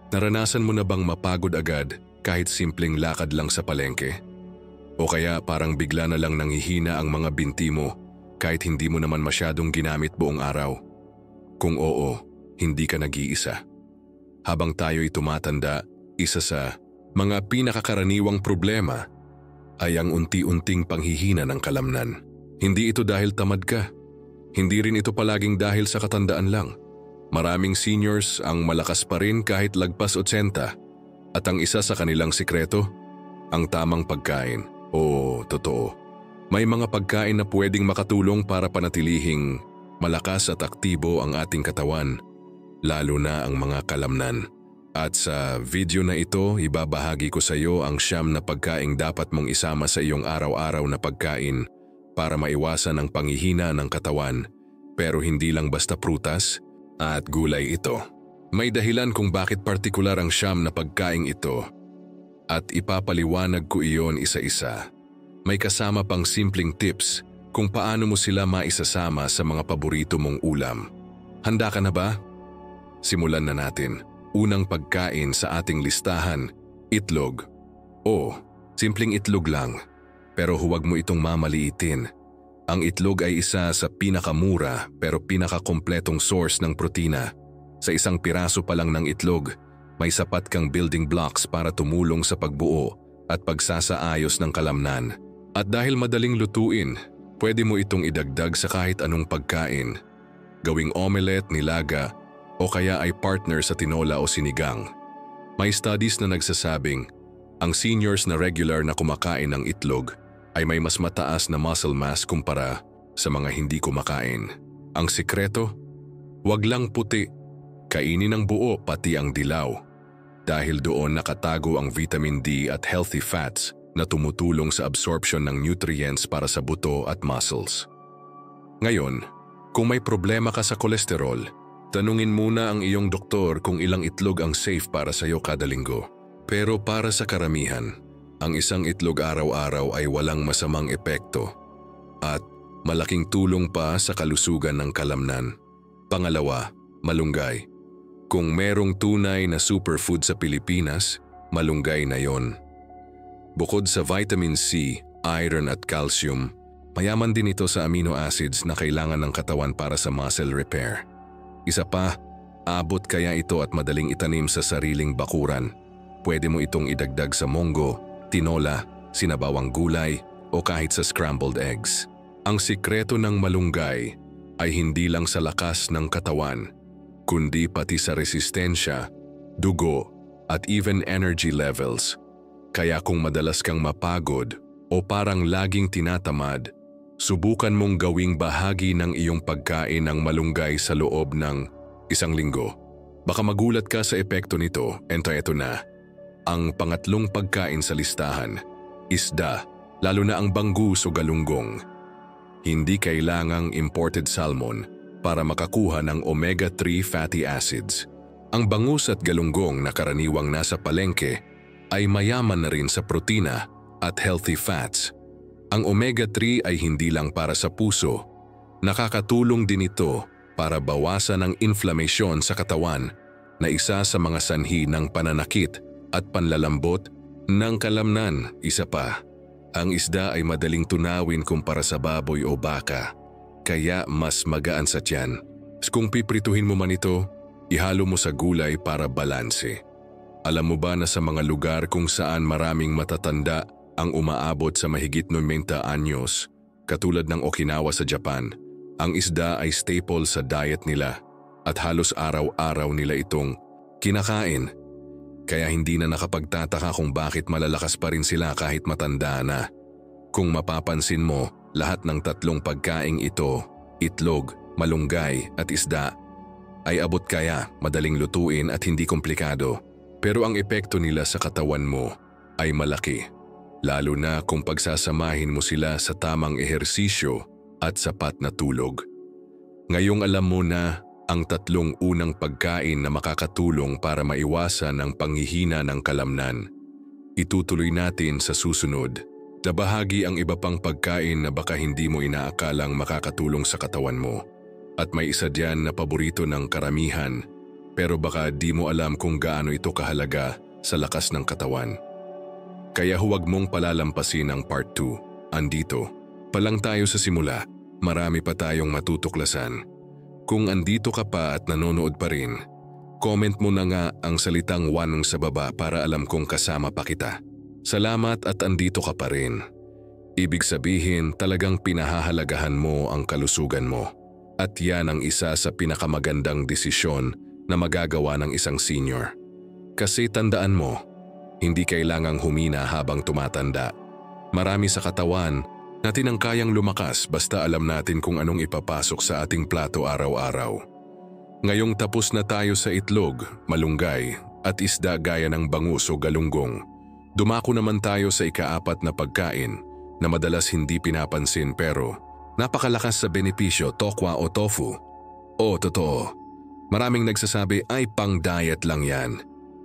Naranasan mo na bang mapagod agad kahit simpleng lakad lang sa palengke? O kaya parang bigla na lang nanghihina ang mga binti mo kahit hindi mo naman masyadong ginamit buong araw? Kung oo, hindi ka nag-iisa. Habang tayo'y tumatanda, isa sa mga pinakakaraniwang problema ay ang unti-unting panghihina ng kalamnan. Hindi ito dahil tamad ka. Hindi rin ito palaging dahil sa katandaan lang. Maraming seniors ang malakas pa rin kahit lagpas 80 at ang isa sa kanilang sikreto, ang tamang pagkain. Oo, totoo. May mga pagkain na pwedeng makatulong para panatilihing malakas at aktibo ang ating katawan, lalo na ang mga kalamnan. At sa video na ito, ibabahagi ko sa iyo ang 9 na pagkaing dapat mong isama sa iyong araw-araw na pagkain para maiwasan ang panghihina ng katawan, pero hindi lang basta prutas at gulay ito. May dahilan kung bakit partikular ang 9 na pagkaing ito at ipapaliwanag ko iyon isa-isa. May kasama pang simpleng tips kung paano mo sila maisasama sa mga paborito mong ulam. Handa ka na ba? Simulan na natin. Unang pagkain sa ating listahan, itlog. O, simpleng itlog lang. Pero huwag mo itong mamaliitin. Ang itlog ay isa sa pinakamura pero pinakakompletong source ng protina. Sa isang piraso pa lang ng itlog, may sapat kang building blocks para tumulong sa pagbuo at pagsasaayos ng kalamnan. At dahil madaling lutuin, pwede mo itong idagdag sa kahit anong pagkain. Gawing omelette, nilaga, o kaya ay partner sa tinola o sinigang. May studies na nagsasabing, ang seniors na regular na kumakain ng itlog ay may mas mataas na muscle mass kumpara sa mga hindi kumakain. Ang sikreto? Wag lang puti, kainin ng buo pati ang dilaw. Dahil doon nakatago ang vitamin D at healthy fats na tumutulong sa absorption ng nutrients para sa buto at muscles. Ngayon, kung may problema ka sa kolesterol, tanungin muna ang iyong doktor kung ilang itlog ang safe para sa iyo kada linggo. Pero para sa karamihan, ang isang itlog araw-araw ay walang masamang epekto at malaking tulong pa sa kalusugan ng kalamnan. Pangalawa, malunggay. Kung merong tunay na superfood sa Pilipinas, malunggay na yon. Bukod sa vitamin C, iron at calcium, mayaman din ito sa amino acids na kailangan ng katawan para sa muscle repair. Isa pa, abot kaya ito at madaling itanim sa sariling bakuran. Pwede mo itong idagdag sa monggo, tinola, sinabawang gulay o kahit sa scrambled eggs. Ang sikreto ng malunggay ay hindi lang sa lakas ng katawan, kundi pati sa resistensya, dugo at even energy levels. Kaya kung madalas kang mapagod o parang laging tinatamad, subukan mong gawing bahagi ng iyong pagkain ng malunggay sa loob ng 1 linggo. Baka magulat ka sa epekto nito, ito na. Ang pangatlong pagkain sa listahan, isda, lalo na ang bangus o galunggong. Hindi kailangang imported salmon para makakuha ng omega-3 fatty acids. Ang bangus at galunggong na karaniwang nasa palengke ay mayaman na rin sa protina at healthy fats. Ang omega-3 ay hindi lang para sa puso. Nakakatulong din ito para bawasan ang inflammation sa katawan na isa sa mga sanhi ng pananakit at panlalambot ng kalamnan. Isa pa, ang isda ay madaling tunawin kumpara sa baboy o baka, kaya mas magaan sa tiyan. Kung piprituhin mo man ito, ihalo mo sa gulay para balanse. Alam mo ba na sa mga lugar kung saan maraming matatanda ang umaabot sa mahigit 90 anyos, katulad ng Okinawa sa Japan, ang isda ay staple sa diet nila at halos araw-araw nila itong kinakain. Kaya hindi na nakapagtataka kung bakit malalakas pa rin sila kahit matanda na. Kung mapapansin mo, lahat ng 3 pagkaing ito, itlog, malunggay at isda, ay abot kaya, madaling lutuin at hindi komplikado. Pero ang epekto nila sa katawan mo ay malaki. Lalo na kung pagsasamahin mo sila sa tamang ehersisyo at sapat na tulog. Ngayong alam mo na ang 3 unang pagkain na makakatulong para maiwasan ang panghihina ng kalamnan. Itutuloy natin sa susunod. Nabahagi ang iba pang pagkain na baka hindi mo inaakalang makakatulong sa katawan mo. At may isa diyan na paborito ng karamihan, pero baka di mo alam kung gaano ito kahalaga sa lakas ng katawan. Kaya huwag mong palalampasin ang part 2. Andito pa lang tayo sa simula, marami pa tayong matutuklasan. Kung andito ka pa at nanonood pa rin, comment mo na nga ang salitang 1 sa baba para alam kong kasama pa kita. Salamat at andito ka pa rin. Ibig sabihin talagang pinahahalagahan mo ang kalusugan mo. At yan ang isa sa pinakamagandang desisyon na magagawa ng isang senior. Kasi tandaan mo, hindi kailangang humina habang tumatanda. Marami sa katawan natin ang kayang lumakas basta alam natin kung anong ipapasok sa ating plato araw-araw. Ngayong tapos na tayo sa itlog, malunggay at isda gaya ng bangus o galunggong, dumako naman tayo sa ika-4 na pagkain na madalas hindi pinapansin pero napakalakas sa benepisyo, tokwa o tofu. O totoo, maraming nagsasabi ay pang-diet lang yan.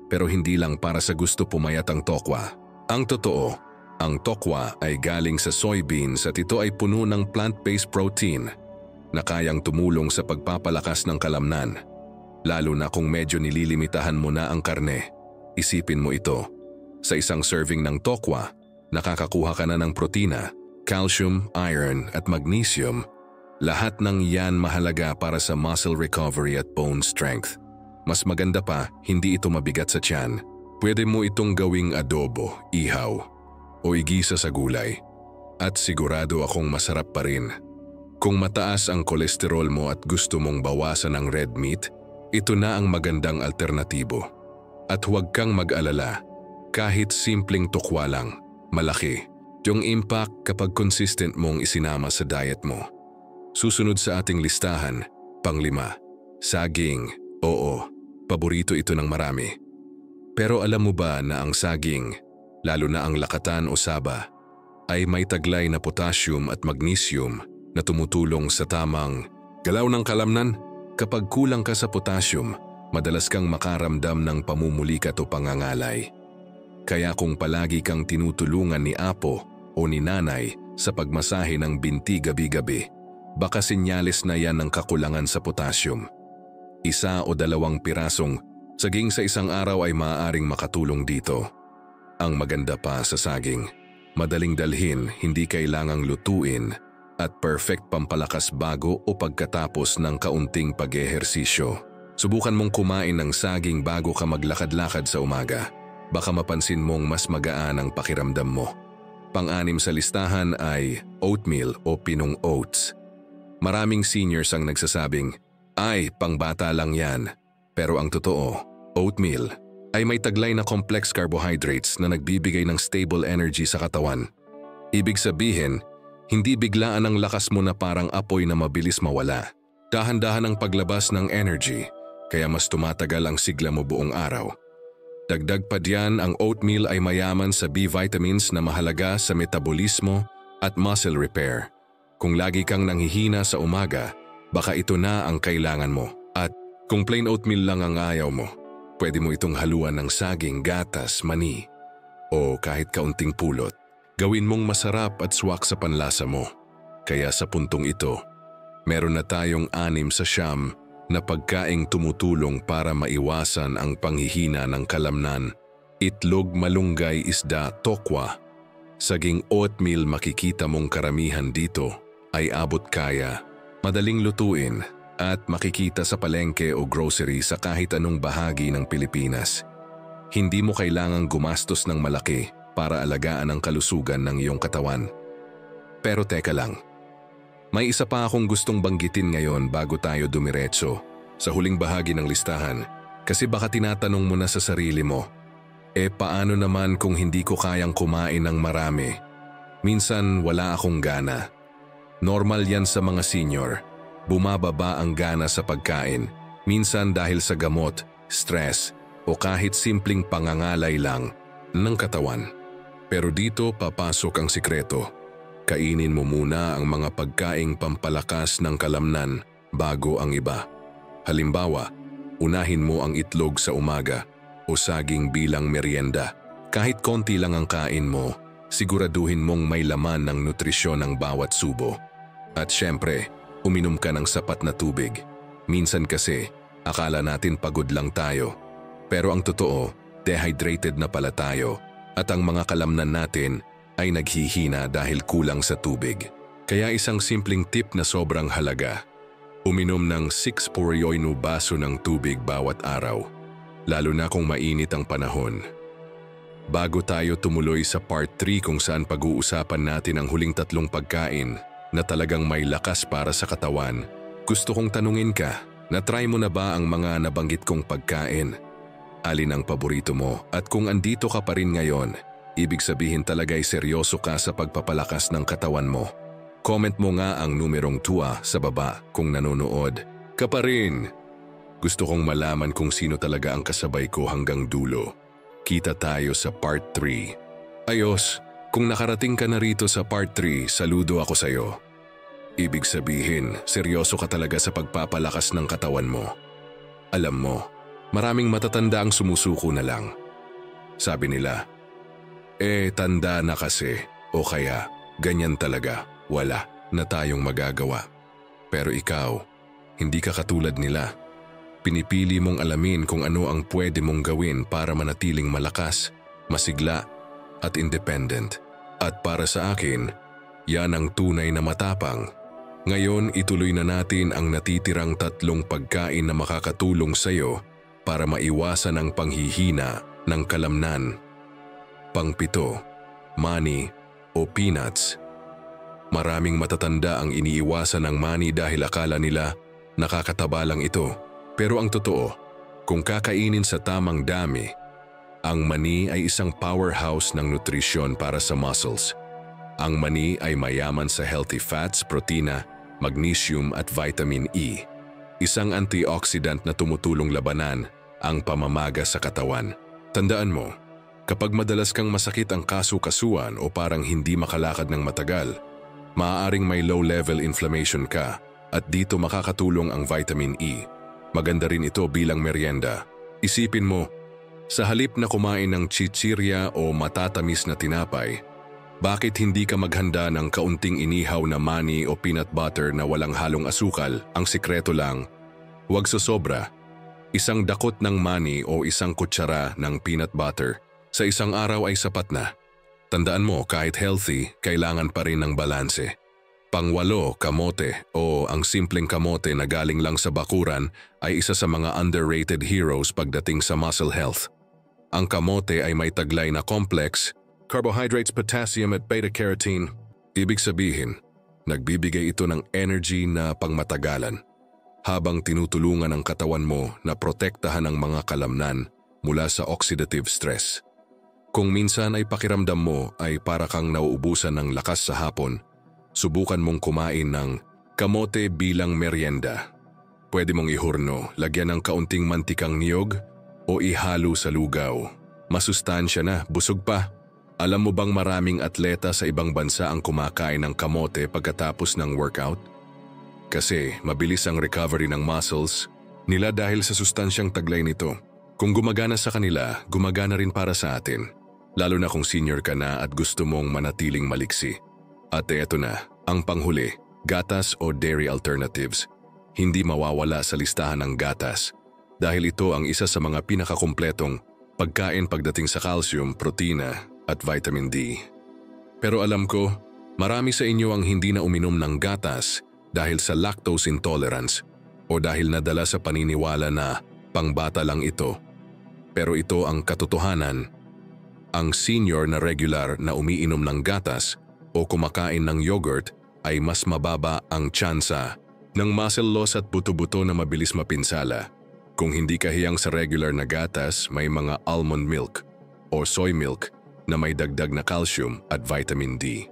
Pero hindi lang para sa gusto pumayat ang tokwa. Ang totoo, ang tokwa ay galing sa soybeans at ito ay puno ng plant-based protein na kayang tumulong sa pagpapalakas ng kalamnan. Lalo na kung medyo nililimitahan mo na ang karne. Isipin mo ito. Sa isang serving ng tokwa, nakakakuha ka na ng protina, calcium, iron at magnesium. Lahat ng yan mahalaga para sa muscle recovery at bone strength. Mas maganda pa, hindi ito mabigat sa tiyan. Pwede mo itong gawing adobo, ihaw, o igisa sa gulay. At sigurado akong masarap pa rin. Kung mataas ang kolesterol mo at gusto mong bawasan ang red meat, ito na ang magandang alternatibo. At huwag kang mag-alala, kahit simpleng tokwa lang, malaki yung impact kapag consistent mong isinama sa diet mo. Susunod sa ating listahan, pang-5, saging. Oo, paborito ito ng marami. Pero alam mo ba na ang saging, lalo na ang lakatan o saba, ay may taglay na potassium at magnesium na tumutulong sa tamang galaw ng kalamnan? Kapag kulang ka sa potassium, madalas kang makaramdam ng pamumulikat o pangangalay. Kaya kung palagi kang tinutulungan ni apo o ni nanay sa pagmasahe ng binti gabi-gabi, baka senyales na yan ng kakulangan sa potassium. 1 o 2 pirasong saging sa isang araw ay maaaring makatulong dito. Ang maganda pa sa saging, madaling dalhin, hindi kailangang lutuin at perfect pampalakas bago o pagkatapos ng kaunting pag-ehersisyo. Subukan mong kumain ng saging bago ka maglakad-lakad sa umaga. Baka mapansin mong mas magaan ang pakiramdam mo. Pang-6 sa listahan ay oatmeal o pinong oats. Maraming seniors ang nagsasabing, ay, pangbata lang yan. Pero ang totoo, oatmeal ay may taglay na complex carbohydrates na nagbibigay ng stable energy sa katawan. Ibig sabihin, hindi biglaan ang lakas mo na parang apoy na mabilis mawala. Dahan-dahan ang paglabas ng energy, kaya mas tumatagal ang sigla mo buong araw. Dagdag pa diyan, ang oatmeal ay mayaman sa B vitamins na mahalaga sa metabolismo at muscle repair. Kung lagi kang nanghihina sa umaga, baka ito na ang kailangan mo. At kung plain oatmeal lang ang ayaw mo, pwede mo itong haluan ng saging, gatas, mani, o kahit kaunting pulot. Gawin mong masarap at swak sa panlasa mo. Kaya sa puntong ito, meron na tayong 6 sa siyam na pagkaing tumutulong para maiwasan ang panghihina ng kalamnan. Itlog, malunggay, isda, tokwa. Saging oatmeal, makikita mong karamihan dito ay abot kaya, madaling lutuin at makikita sa palengke o grocery sa kahit anong bahagi ng Pilipinas. Hindi mo kailangang gumastos ng malaki para alagaan ang kalusugan ng iyong katawan. Pero teka lang, may isa pa akong gustong banggitin ngayon bago tayo dumiretso sa huling bahagi ng listahan, kasi baka tinatanong mo na sa sarili mo, paano naman kung hindi ko kayang kumain ng marami? Minsan wala akong gana. Normal yan sa mga senior. Bumababa ang gana sa pagkain, minsan dahil sa gamot, stress, o kahit simpleng pangangalay lang ng katawan. Pero dito papasok ang sikreto. Kainin mo muna ang mga pagkaing pampalakas ng kalamnan bago ang iba. Halimbawa, unahin mo ang itlog sa umaga o saging bilang merienda. Kahit konti lang ang kain mo, siguraduhin mong may laman ng nutrisyon ang bawat subo. At syempre, Uminom ka ng sapat na tubig. Minsan kasi, akala natin pagod lang tayo. Pero ang totoo, dehydrated na pala tayo at ang mga kalamnan natin ay naghihina dahil kulang sa tubig. Kaya isang simpleng tip na sobrang halaga. Uminom ng 6 poryoy na baso ng tubig bawat araw, lalo na kung mainit ang panahon. Bago tayo tumuloy sa part 3 kung saan pag-uusapan natin ang huling 3 pagkain na talagang may lakas para sa katawan, gusto kong tanungin ka, na-try mo na ba ang mga nabanggit kong pagkain? Alin ang paborito mo at kung andito ka pa rin ngayon, ibig sabihin talaga'y seryoso ka sa pagpapalakas ng katawan mo. Comment mo nga ang numerong 2 sa baba kung nanonood ka pa rin. Gusto kong malaman kung sino talaga ang kasabay ko hanggang dulo. Kita tayo sa part 3. Ayos, kung nakarating ka na rito sa part 3, saludo ako sa'yo. Ibig sabihin, seryoso ka talaga sa pagpapalakas ng katawan mo. Alam mo, maraming matatanda ang sumusuko na lang. Sabi nila, tanda na kasi o kaya ganyan talaga, wala na tayong magagawa. Pero ikaw, hindi ka katulad nila. Pinipili mong alamin kung ano ang pwede mong gawin para manatiling malakas, masigla at independent. At para sa akin, yan ang tunay na matapang. Ngayon ituloy na natin ang natitirang 3 pagkain na makakatulong sa'yo para maiwasan ang panghihina ng kalamnan. Pang-7, mani o peanuts. Maraming matatanda ang iniiwasan ng mani dahil akala nila nakakataba lang ito. Pero ang totoo, kung kakainin sa tamang dami, ang mani ay isang powerhouse ng nutrisyon para sa muscles. Ang mani ay mayaman sa healthy fats, protina, magnesium at vitamin E. Isang antioxidant na tumutulong labanan ang pamamaga sa katawan. Tandaan mo, kapag madalas kang masakit ang kasu-kasuan o parang hindi makalakad ng matagal, maaaring may low-level inflammation ka at dito makakatulong ang vitamin E. Maganda rin ito bilang merienda. Isipin mo, sa halip na kumain ng chichirya o matatamis na tinapay, bakit hindi ka maghanda ng kaunting inihaw na mani o peanut butter na walang halong asukal? Ang sikreto lang, huwag sosobra. Isang dakot ng mani o isang kutsara ng peanut butter sa isang araw ay sapat na. Tandaan mo, kahit healthy, kailangan pa rin ng balanse. Pang-8, kamote o ang simpleng kamote na galing lang sa bakuran ay isa sa mga underrated heroes pagdating sa muscle health. Ang kamote ay may taglay na complex, carbohydrates, potassium at beta-carotene. Ibig sabihin, nagbibigay ito ng energy na pangmatagalan habang tinutulungan ang katawan mo na protektahan ang mga kalamnan mula sa oxidative stress. Kung minsan ay pakiramdam mo ay para kang nauubusan ng lakas sa hapon, subukan mong kumain ng kamote bilang merienda. Pwede mong ihurno, lagyan ng kaunting mantikang niyog o ihalo sa lugaw. Masustansya na, busog pa. Alam mo bang maraming atleta sa ibang bansa ang kumakain ng kamote pagkatapos ng workout? Kasi mabilis ang recovery ng muscles nila dahil sa sustansyang taglay nito. Kung gumagana sa kanila, gumagana rin para sa atin. Lalo na kung senior ka na at gusto mong manatiling maliksi. At eto na, ang panghuli, gatas o dairy alternatives. Hindi mawawala sa listahan ng gatas dahil ito ang isa sa mga pinakakumpletong pagkain pagdating sa calcium, protina at vitamin D. Pero alam ko, marami sa inyo ang hindi na uminom ng gatas dahil sa lactose intolerance o dahil nadala sa paniniwala na pangbata lang ito. Pero ito ang katotohanan. Ang senior na regular na umiinom ng gatas o kumakain ng yogurt ay mas mababa ang tsansa ng muscle loss at buto-buto na mabilis mapinsala. Kung hindi ka hiyang sa regular na gatas, may mga almond milk o soy milk na may dagdag na calcium at vitamin D.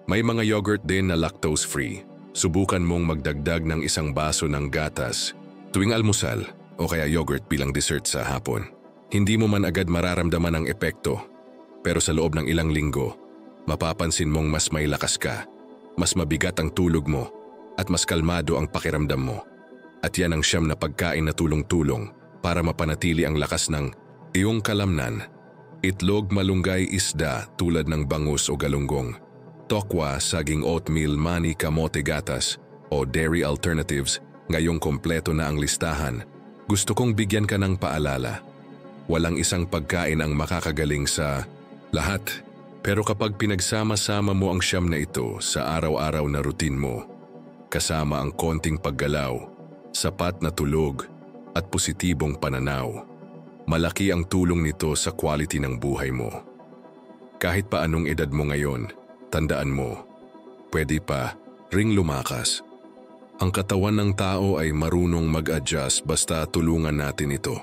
May mga yogurt din na lactose-free. Subukan mong magdagdag ng 1 baso ng gatas tuwing almusal o kaya yogurt bilang dessert sa hapon. Hindi mo man agad mararamdaman ang epekto, pero sa loob ng ilang linggo, mapapansin mong mas may lakas ka, mas mabigat ang tulog mo, at mas kalmado ang pakiramdam mo. At yan ang siyam na pagkain na tulong-tulong para mapanatili ang lakas ng iyong kalamnan. Itlog, malunggay, isda tulad ng bangus o galunggong, tokwa, saging, oatmeal, mani, kamote, gatas, o dairy alternatives, ngayong kompleto na ang listahan, gusto kong bigyan ka ng paalala. Walang isang pagkain ang makakagaling sa lahat, pero kapag pinagsama-sama mo ang siyam na ito sa araw-araw na routine mo, kasama ang konting paggalaw, sapat na tulog at positibong pananaw, malaki ang tulong nito sa quality ng buhay mo. Kahit pa anong edad mo ngayon, tandaan mo, pwede pa ring lumakas. Ang katawan ng tao ay marunong mag-adjust basta tulungan natin ito.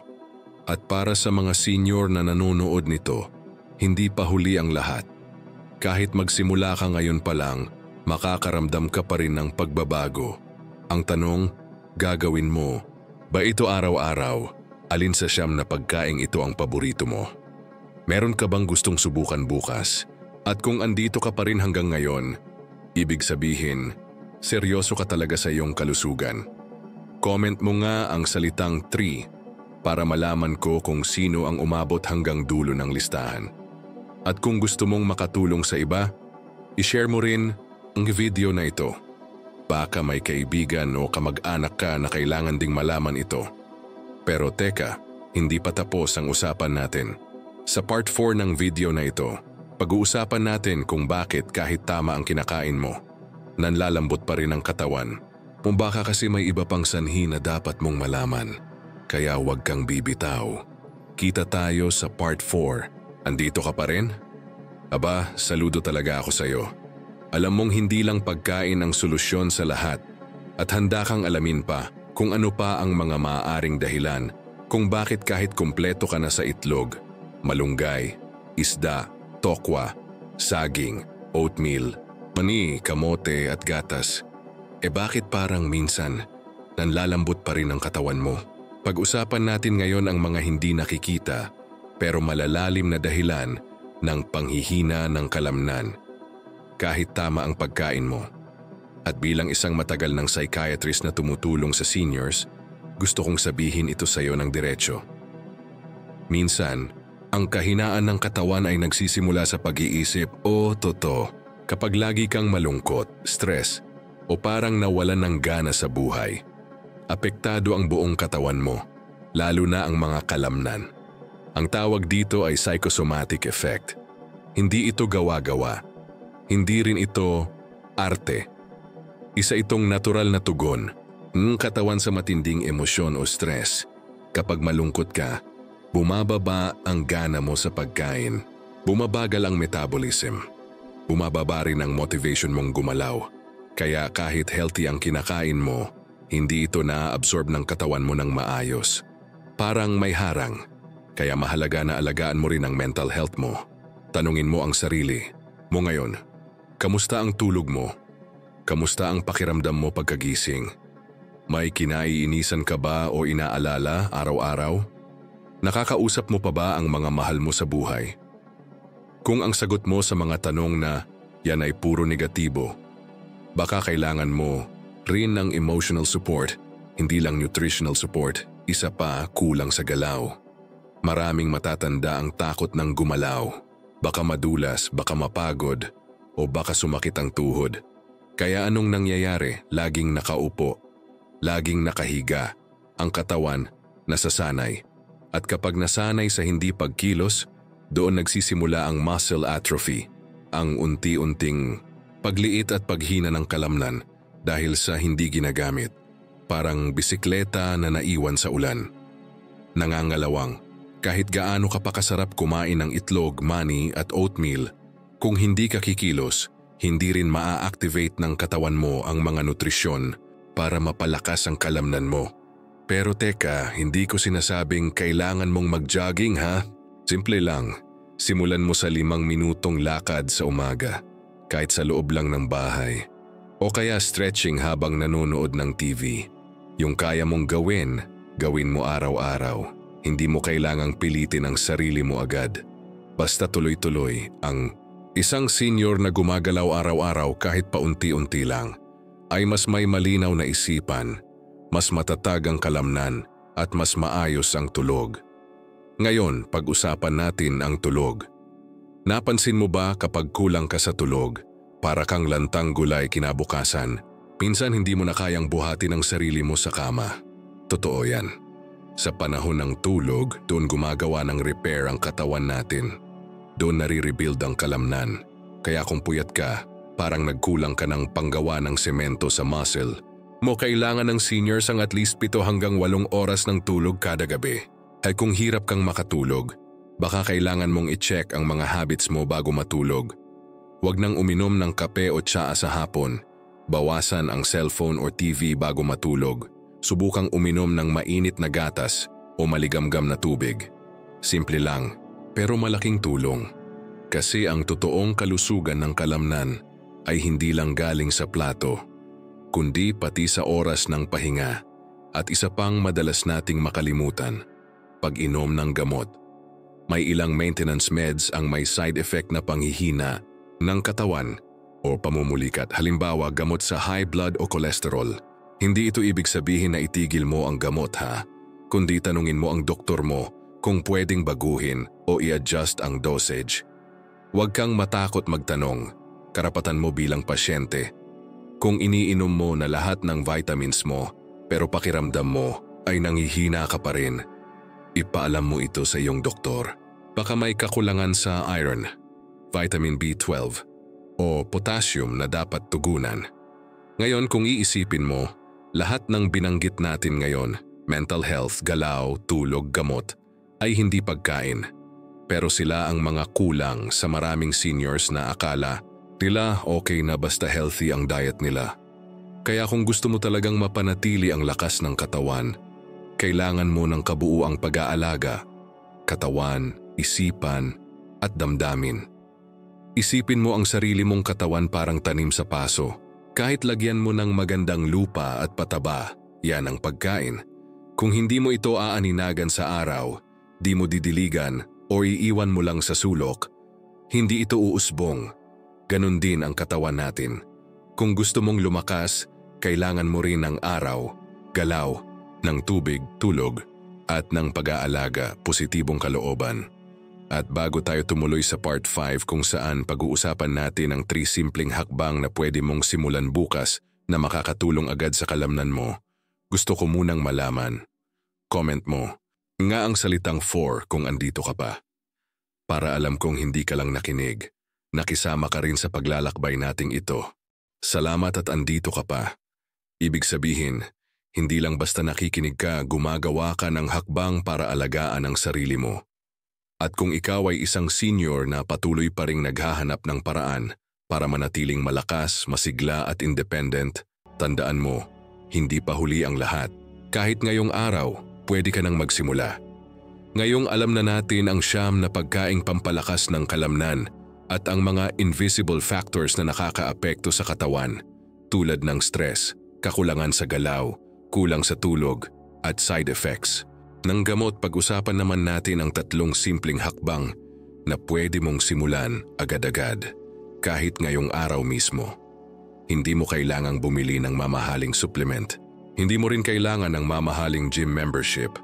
At para sa mga senior na nanonood nito, hindi pa huli ang lahat. Kahit magsimula ka ngayon pa lang, makakaramdam ka pa rin ng pagbabago. Ang tanong, gagawin mo ba ito araw-araw? Alin sa siyam na pagkaing ito ang paborito mo? Meron ka bang gustong subukan bukas? At kung andito ka pa rin hanggang ngayon, ibig sabihin, seryoso ka talaga sa iyong kalusugan. Comment mo nga ang salitang 3 para malaman ko kung sino ang umabot hanggang dulo ng listahan. At kung gusto mong makatulong sa iba, i-share mo rin ang video na ito. Baka may kaibigan o kamag-anak ka na kailangan ding malaman ito. Pero teka, hindi pa tapos ang usapan natin. Sa part 4 ng video na ito, pag-uusapan natin kung bakit kahit tama ang kinakain mo, nanlalambot pa rin ang katawan. Kung baka kasi may iba pang sanhi na dapat mong malaman. Kaya huwag kang bibitaw. Kita tayo sa part 4. Andito ka pa rin? Aba, saludo talaga ako sa'yo. Alam mong hindi lang pagkain ang solusyon sa lahat at handa kang alamin pa kung ano pa ang mga maaaring dahilan kung bakit kahit kumpleto ka na sa itlog, malunggay, isda, tokwa, saging, oatmeal, mani, kamote at gatas, bakit parang minsan nanlalambot pa rin ang katawan mo? Pag-usapan natin ngayon ang mga hindi nakikita pero malalalim na dahilan ng panghihina ng kalamnan kahit tama ang pagkain mo. At bilang isang matagal ng psychiatrist na tumutulong sa seniors, gusto kong sabihin ito sa iyo ng diretsyo. Minsan, ang kahinaan ng katawan ay nagsisimula sa pag-iisip o totoo kapag lagi kang malungkot, stress, o parang nawalan ng gana sa buhay. Apektado ang buong katawan mo, lalo na ang mga kalamnan. Ang tawag dito ay psychosomatic effect. Hindi ito gawa-gawa. Hindi rin ito arte. Isa itong natural na tugon ng katawan sa matinding emosyon o stress. Kapag malungkot ka, bumababa ang gana mo sa pagkain. Bumabagal ang metabolism. Bumababa rin ang motivation mong gumalaw. Kaya kahit healthy ang kinakain mo, hindi ito na-absorb ng katawan mo ng maayos. Parang may harang. Kaya mahalaga na alagaan mo rin ang mental health mo. Tanungin mo ang sarili mo ngayon. Kamusta ang tulog mo? Kamusta ang pakiramdam mo pagkagising? May kinaiinisan ka ba o inaalala araw-araw? Nakakausap mo pa ba ang mga mahal mo sa buhay? Kung ang sagot mo sa mga tanong na yan ay puro negatibo, baka kailangan mo rin ng emotional support, hindi lang nutritional support, isa pa kulang sa galaw. Maraming matatanda ang takot ng gumalaw. Baka madulas, baka mapagod, o baka sumakit ang tuhod. Kaya anong nangyayari? Laging nakaupo, laging nakahiga, ang katawan nasasanay. At kapag nasanay sa hindi pagkilos, doon nagsisimula ang muscle atrophy, ang unti-unting pagliit at paghina ng kalamnan dahil sa hindi ginagamit. Parang bisikleta na naiwan sa ulan. Nangangalawang, kahit gaano ka pa kasarap kumain ng itlog, mani at oatmeal, kung hindi ka kikilos, hindi rin maa-activate ng katawan mo ang mga nutrisyon para mapalakas ang kalamnan mo. Pero teka, hindi ko sinasabing kailangan mong mag-jogging ha? Simple lang, simulan mo sa 5 minutong lakad sa umaga, kahit sa loob lang ng bahay. O kaya stretching habang nanonood ng TV. Yung kaya mong gawin, gawin mo araw-araw. Hindi mo kailangang pilitin ang sarili mo agad. Basta tuloy-tuloy ang isang senior na gumagalaw araw-araw kahit paunti-unti lang ay mas may malinaw na isipan, mas matatag ang kalamnan at mas maayos ang tulog. Ngayon, pag-usapan natin ang tulog. Napansin mo ba kapag kulang ka sa tulog, para kang lantang gulay kinabukasan, Minsan hindi mo na kayang buhatin ang sarili mo sa kama. Totoo yan. Sa panahon ng tulog, doon gumagawa ng repair ang katawan natin. Doon nare-rebuild ang kalamnan. Kaya kung puyat ka, parang nagkulang ka ng panggawa ng semento sa muscle, mo kailangan ng seniors ang at least 7 hanggang 8 oras ng tulog kada gabi. Ay kung hirap kang makatulog, baka kailangan mong i-check ang mga habits mo bago matulog. Huwag nang uminom ng kape o tsaa sa hapon. Bawasan ang cellphone o TV bago matulog. Subukang uminom ng mainit na gatas o maligamgam na tubig. Simple lang, pero malaking tulong. Kasi ang totoong kalusugan ng kalamnan ay hindi lang galing sa plato, kundi pati sa oras ng pahinga at isa pang madalas nating makalimutan, pag-inom ng gamot. May ilang maintenance meds ang may side effect na panghihina ng katawan o pamumulikat, halimbawa gamot sa high blood o cholesterol. Hindi ito ibig sabihin na itigil mo ang gamot kundi tanungin mo ang doktor mo kung pwedeng baguhin o i-adjust ang dosage. Huwag kang matakot magtanong, karapatan mo bilang pasyente. Kung iniinom mo na lahat ng vitamins mo pero pakiramdam mo ay nanghihina ka pa rin, ipaalam mo ito sa iyong doktor. Baka may kakulangan sa iron, vitamin B12 o potassium na dapat tugunan. Ngayon kung iisipin mo, lahat ng binanggit natin ngayon, mental health, galaw, tulog, gamot, ay hindi pagkain. Pero sila ang mga kulang sa maraming seniors na akala nila okay na basta healthy ang diet nila. Kaya kung gusto mo talagang mapanatili ang lakas ng katawan, kailangan mo ng kabuuang pag-aalaga, katawan, isipan, at damdamin. Isipin mo ang sarili mong katawan parang tanim sa paso. Kahit lagyan mo ng magandang lupa at pataba, yan ang pagkain. Kung hindi mo ito aaninagan sa araw, di mo didiligan o iiwan mo lang sa sulok, hindi ito uusbong. Ganon din ang katawan natin. Kung gusto mong lumakas, kailangan mo rin ng araw, galaw, ng tubig, tulog, at ng pag-aalaga, positibong kalooban. At bago tayo tumuloy sa part 5 kung saan pag-uusapan natin ang 3 simpleng hakbang na pwede mong simulan bukas na makakatulong agad sa kalamnan mo, gusto ko munang malaman. Comment mo, nga ang salitang 4 kung andito ka pa. Para alam kong hindi ka lang nakinig, nakisama ka rin sa paglalakbay nating ito. Salamat at andito ka pa. Ibig sabihin, hindi lang basta nakikinig ka, gumagawa ka ng hakbang para alagaan ang sarili mo. At kung ikaw ay isang senior na patuloy pa ring naghahanap ng paraan para manatiling malakas, masigla at independent, tandaan mo, hindi pa huli ang lahat. Kahit ngayong araw, pwede ka nang magsimula. Ngayong alam na natin ang siyam na pagkaing pampalakas ng kalamnan at ang mga invisible factors na nakakaapekto sa katawan, tulad ng stress, kakulangan sa galaw, kulang sa tulog, at side effects. Ng gamot, pag-usapan naman natin ang 3 simpleng hakbang na pwede mong simulan agad-agad, kahit ngayong araw mismo. Hindi mo kailangang bumili ng mamahaling supplement. Hindi mo rin kailangan ng mamahaling gym membership.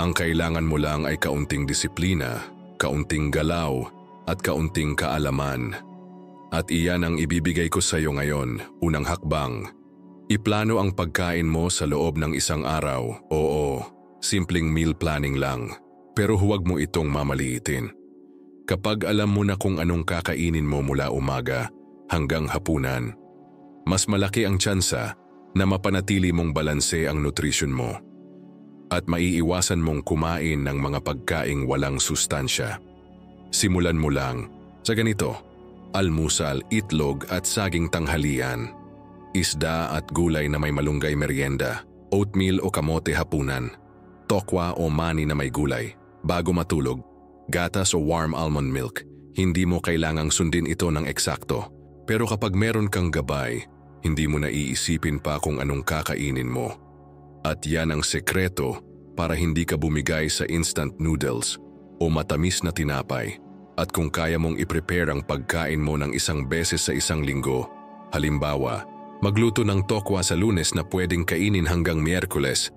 Ang kailangan mo lang ay kaunting disiplina, kaunting galaw, at kaunting kaalaman. At iyan ang ibibigay ko sa iyo ngayon. Unang hakbang, iplano ang pagkain mo sa loob ng isang araw. Oo, simpleng meal planning lang, pero huwag mo itong mamaliitin. Kapag alam mo na kung anong kakainin mo mula umaga hanggang hapunan, mas malaki ang tsansa na mapanatili mong balanse ang nutrisyon mo at maiiwasan mong kumain ng mga pagkaing walang sustansya. Simulan mo lang sa ganito: almusal, itlog at saging tanghalian, isda at gulay na may malunggay merienda, oatmeal o kamote hapunan, tokwa o mani na may gulay. Bago matulog, gatas o warm almond milk. Hindi mo kailangang sundin ito ng eksakto. Pero kapag meron kang gabay, hindi mo na iisipin pa kung anong kakainin mo. At yan ang sekreto para hindi ka bumigay sa instant noodles o matamis na tinapay. At kung kaya mong i-prepare ang pagkain mo ng 1 beses sa 1 linggo, halimbawa, magluto ng tokwa sa Lunes na pwedeng kainin hanggang Miyerkules,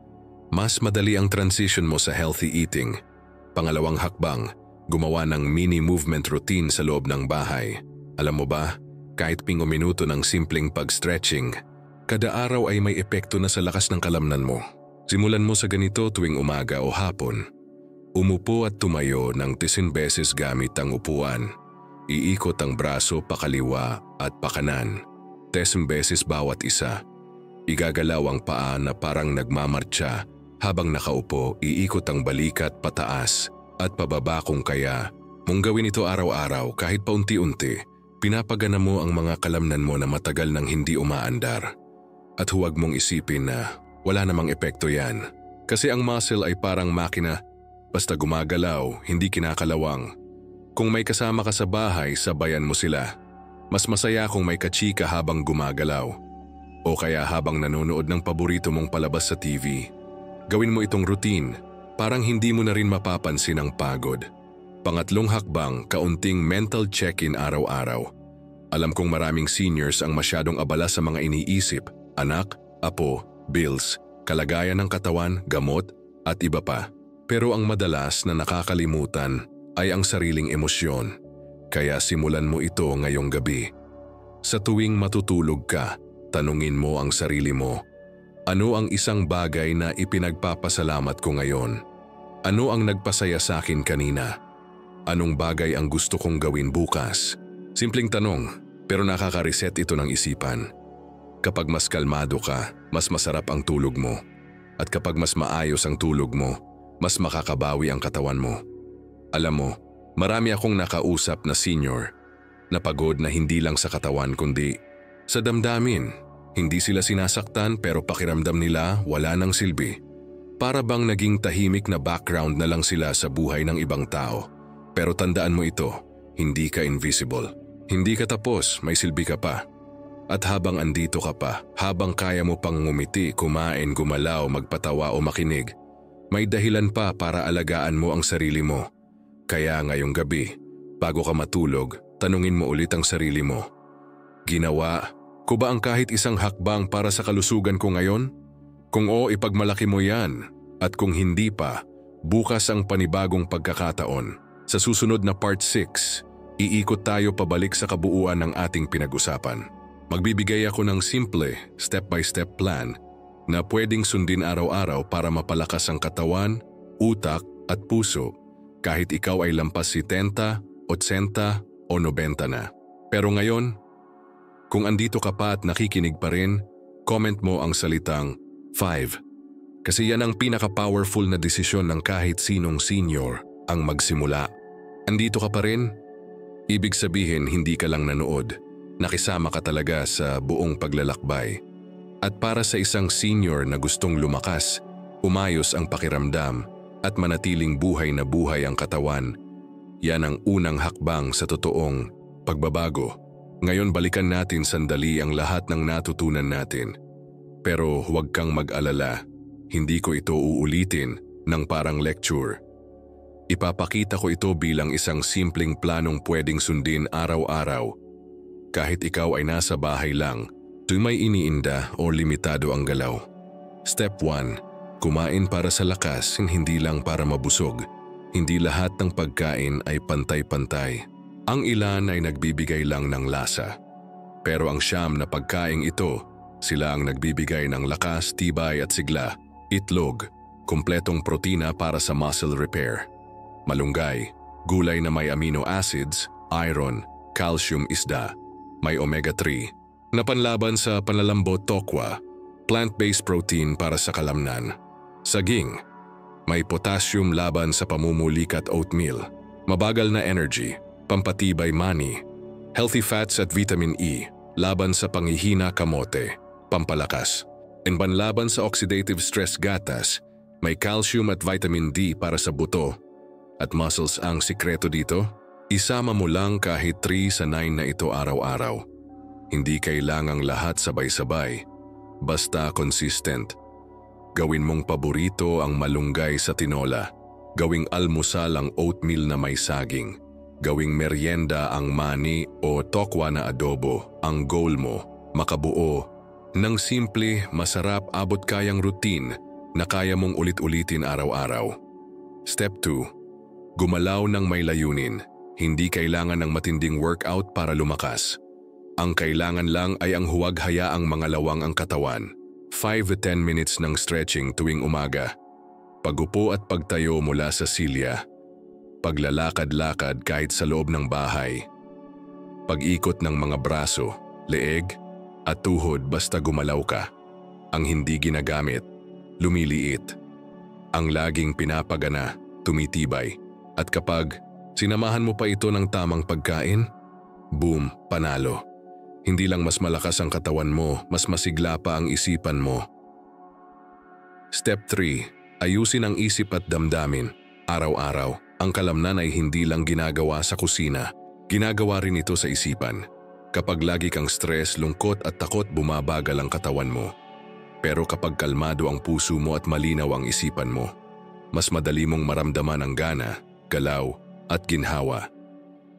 mas madali ang transition mo sa healthy eating. Pangalawang hakbang, gumawa ng mini movement routine sa loob ng bahay. Alam mo ba, kahit 5 minuto ng simpleng pag-stretching, Kada araw ay may epekto na sa lakas ng kalamnan mo. Simulan mo sa ganito tuwing umaga o hapon. Umupo at tumayo ng 10 beses gamit ang upuan. Iikot ang braso pakaliwa at pakanan. 10 beses bawat isa. Igagalaw ang paa na parang nagmamartsa. Habang nakaupo, iikot ang balikat pataas at pababa kung kaya. Mong gawin ito araw-araw kahit paunti-unti. Pinapagana mo ang mga kalamnan mo na matagal nang hindi umaandar. At huwag mong isipin na wala namang epekto yan. Kasi ang muscle ay parang makina. Basta gumagalaw, hindi kinakalawang. Kung may kasama ka sa bahay, sabayan mo sila. Mas masaya kung may kachika habang gumagalaw. O kaya habang nanonood ng paborito mong palabas sa TV. Gawin mo itong routine, parang hindi mo na rin mapapansin ang pagod. Pangatlong hakbang, kaunting mental check-in araw-araw. Alam kong maraming seniors ang masyadong abala sa mga iniisip, anak, apo, bills, kalagayan ng katawan, gamot, at iba pa. Pero ang madalas na nakakalimutan ay ang sariling emosyon. Kaya simulan mo ito ngayong gabi. Sa tuwing matutulog ka, tanungin mo ang sarili mo. Ano ang isang bagay na ipinagpapasalamat ko ngayon? Ano ang nagpasaya sa akin kanina? Anong bagay ang gusto kong gawin bukas? Simpleng tanong, pero nakaka-reset ito ng isipan. Kapag mas kalmado ka, mas masarap ang tulog mo. At kapag mas maayos ang tulog mo, mas makakabawi ang katawan mo. Alam mo, marami akong nakausap na senior na pagod na hindi lang sa katawan kundi sa damdamin. Hindi sila sinasaktan pero pakiramdam nila wala nang silbi. Para bang naging tahimik na background na lang sila sa buhay ng ibang tao. Pero tandaan mo ito, hindi ka invisible. Hindi ka tapos, may silbi ka pa. At habang andito ka pa, habang kaya mo pang ngumiti, kumain, gumalaw, magpatawa o makinig, may dahilan pa para alagaan mo ang sarili mo. Kaya ngayong gabi, bago ka matulog, tanungin mo ulit ang sarili mo. Ginawa ko ba ang kahit isang hakbang para sa kalusugan ko ngayon? Kung oo, ipagmalaki mo yan. At kung hindi pa, bukas ang panibagong pagkakataon. Sa susunod na part 6, iikot tayo pabalik sa kabuuan ng ating pinag-usapan. Magbibigay ako ng simple, step-by-step plan na pwedeng sundin araw-araw para mapalakas ang katawan, utak at puso kahit ikaw ay lampas 70, 80 o 90 na. Pero ngayon, kung andito ka pa at nakikinig pa rin, comment mo ang salitang 5. Kasi yan ang pinaka-powerful na desisyon ng kahit sinong senior ang magsimula. Andito ka pa rin? Ibig sabihin hindi ka lang nanood. Nakisama ka talaga sa buong paglalakbay. At para sa isang senior na gustong lumakas, umayos ang pakiramdam at manatiling buhay na buhay ang katawan, yan ang unang hakbang sa totoong pagbabago. Ngayon balikan natin sandali ang lahat ng natutunan natin. Pero huwag kang mag-alala, hindi ko ito uulitin ng parang lecture. Ipapakita ko ito bilang isang simpleng planong pwedeng sundin araw-araw. Kahit ikaw ay nasa bahay lang, tuwing may iniinda o limitado ang galaw. Step 1. Kumain para sa lakas, hindi lang para mabusog. Hindi lahat ng pagkain ay pantay-pantay. Ang ilan ay nagbibigay lang ng lasa. Pero ang siyam na pagkaing ito, sila ang nagbibigay ng lakas, tibay at sigla. Itlog, kumpletong protina para sa muscle repair. Malunggay, gulay na may amino acids, iron, calcium, isda. May omega-3 na panlaban sa panlalambot, tokwa, plant-based protein para sa kalamnan. Saging, may potassium laban sa pamumulikat, oatmeal, mabagal na energy, pampatibay, mani, healthy fats at vitamin E, laban sa panghihina, kamote, pampalakas, and panlaban sa oxidative stress, gatas, may calcium at vitamin D para sa buto at muscles. Ang sikreto dito? Isama mo lang kahit 3 sa 9 na ito araw-araw. Hindi kailangang lahat sabay-sabay. Basta consistent. Gawin mong paborito ang malunggay sa tinola. Gawing almusal ang oatmeal na may saging. Gawing merienda ang mani o tokwa na adobo. Ang goal mo, makabuo ng simple, masarap, abot kayang routine na kaya mong ulit-ulitin araw-araw. Step 2. Gumalaw ng may layunin. Hindi kailangan ng matinding workout para lumakas. Ang kailangan lang ay ang huwag hayaang mangalawang ang katawan. 5 to 10 minutes ng stretching tuwing umaga. Pagupo at pagtayo mula sa silya. Paglalakad-lakad kahit sa loob ng bahay. Pag-ikot ng mga braso, leeg, at tuhod basta gumalaw ka. Ang hindi ginagamit, lumiliit. Ang laging pinapagana, tumitibay. At kapag sinamahan mo pa ito ng tamang pagkain, boom, panalo. Hindi lang mas malakas ang katawan mo, mas masigla pa ang isipan mo. Step 3. Ayusin ang isip at damdamin. Araw-araw, ang kalamnan ay hindi lang ginagawa sa kusina. Ginagawa rin ito sa isipan. Kapag lagi kang stress, lungkot at takot, bumabagal ang katawan mo. Pero kapag kalmado ang puso mo at malinaw ang isipan mo, mas madali mong maramdaman ang gana, galaw at ginhawa.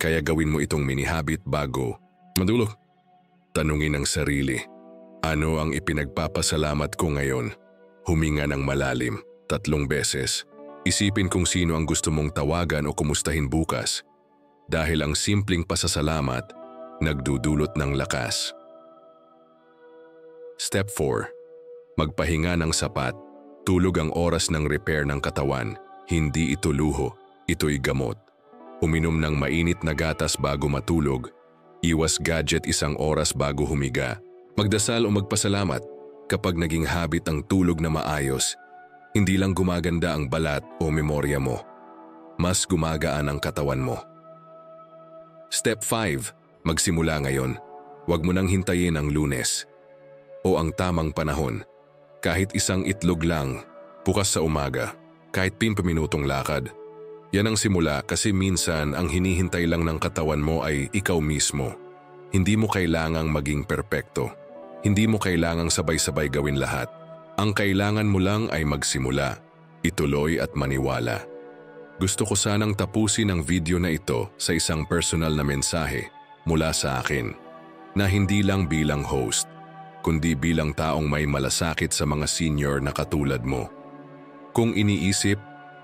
Kaya gawin mo itong mini-habit bago madulog. Tanungin ang sarili, ano ang ipinagpapasalamat ko ngayon? Huminga ng malalim, 3 beses. Isipin kung sino ang gusto mong tawagan o kumustahin bukas. Dahil ang simpleng pasasalamat, nagdudulot ng lakas. Step 4. Magpahinga ng sapat. Tulog ang oras ng repair ng katawan. Hindi ito luho, ito'y gamot. Uminom ng mainit na gatas bago matulog. Iwas gadget 1 oras bago humiga. Magdasal o magpasalamat kapag naging habit ang tulog na maayos. Hindi lang gumaganda ang balat o memorya mo. Mas gumagaan ang katawan mo. Step 5. Magsimula ngayon. Huwag mo nang hintayin ang Lunes o ang tamang panahon. Kahit 1 itlog lang, bukas sa umaga, kahit 5 minutong lakad. Yan ang simula kasi minsan ang hinihintay lang ng katawan mo ay ikaw mismo. Hindi mo kailangang maging perpekto. Hindi mo kailangang sabay-sabay gawin lahat. Ang kailangan mo lang ay magsimula, ituloy at maniwala. Gusto ko sanang tapusin ang video na ito sa isang personal na mensahe mula sa akin na hindi lang bilang host, kundi bilang taong may malasakit sa mga senior na katulad mo. Kung iniisip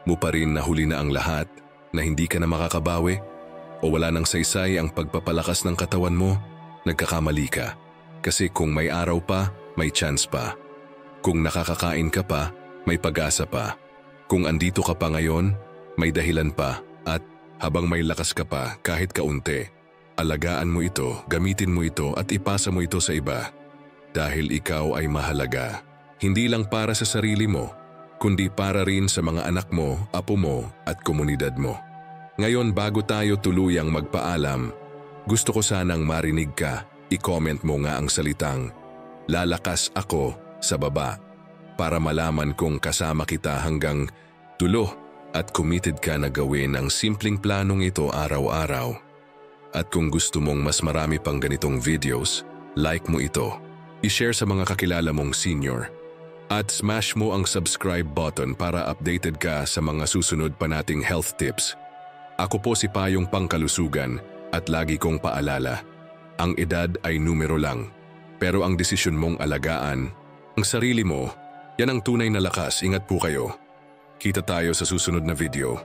mo pa rin na huli na ang lahat, na hindi ka na makakabawi, o wala nang saysay ang pagpapalakas ng katawan mo, nagkakamali ka. Kasi kung may araw pa, may chance pa. Kung nakakakain ka pa, may pag-asa pa. Kung andito ka pa ngayon, may dahilan pa. At habang may lakas ka pa, kahit kaunti, alagaan mo ito, gamitin mo ito at ipasa mo ito sa iba. Dahil ikaw ay mahalaga. Hindi lang para sa sarili mo, kundi para rin sa mga anak mo, apo mo at komunidad mo. Ngayon bago tayo tuluyang magpaalam, gusto ko sanang marinig ka, i-comment mo nga ang salitang, "Lalakas ako sa baba," para malaman kung kasama kita hanggang dulo at committed ka na gawin ang simpleng planong ito araw-araw. At kung gusto mong mas marami pang ganitong videos, like mo ito, i-share sa mga kakilala mong senior, at smash mo ang subscribe button para updated ka sa mga susunod pa nating health tips. Ako po si Payong Pangkalusugan at lagi kong paalala, ang edad ay numero lang, pero ang desisyon mong alagaan, ang sarili mo, yan ang tunay na lakas. Ingat po kayo. Kita tayo sa susunod na video.